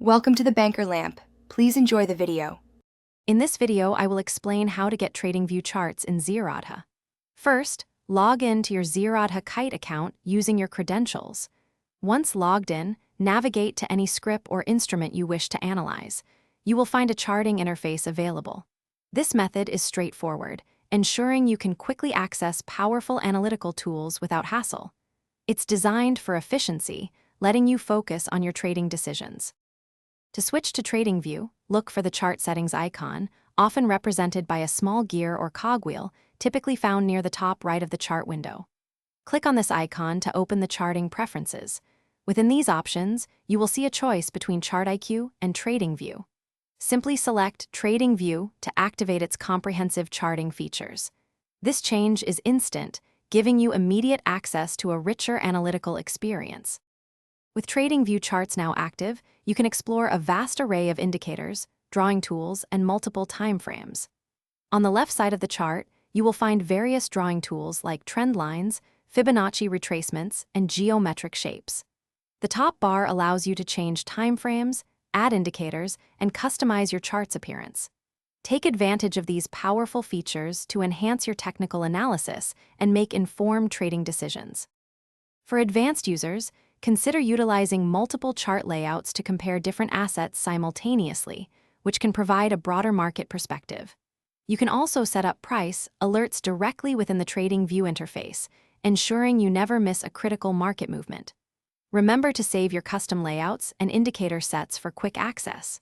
Welcome to the Banker Lamp. Please enjoy the video. In this video, I will explain how to get TradingView charts in Zerodha. First, log in to your Zerodha Kite account using your credentials. Once logged in, navigate to any script or instrument you wish to analyze. You will find a charting interface available. This method is straightforward, ensuring you can quickly access powerful analytical tools without hassle. It's designed for efficiency, letting you focus on your trading decisions. To switch to TradingView, look for the chart settings icon, often represented by a small gear or cogwheel, typically found near the top right of the chart window. Click on this icon to open the charting preferences. Within these options, you will see a choice between Chart IQ and TradingView. Simply select TradingView to activate its comprehensive charting features. This change is instant, giving you immediate access to a richer analytical experience. With TradingView charts now active, you can explore a vast array of indicators, drawing tools, and multiple timeframes. On the left side of the chart, you will find various drawing tools like trend lines, Fibonacci retracements, and geometric shapes. The top bar allows you to change timeframes, add indicators, and customize your chart's appearance. Take advantage of these powerful features to enhance your technical analysis and make informed trading decisions. For advanced users, consider utilizing multiple chart layouts to compare different assets simultaneously, which can provide a broader market perspective. You can also set up price alerts directly within the TradingView interface, ensuring you never miss a critical market movement. Remember to save your custom layouts and indicator sets for quick access.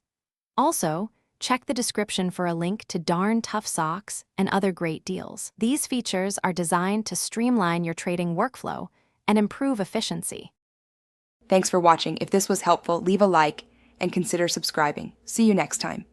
Also, check the description for a link to Darn Tough Socks and other great deals. These features are designed to streamline your trading workflow and improve efficiency. Thanks for watching. If this was helpful, leave a like and consider subscribing. See you next time.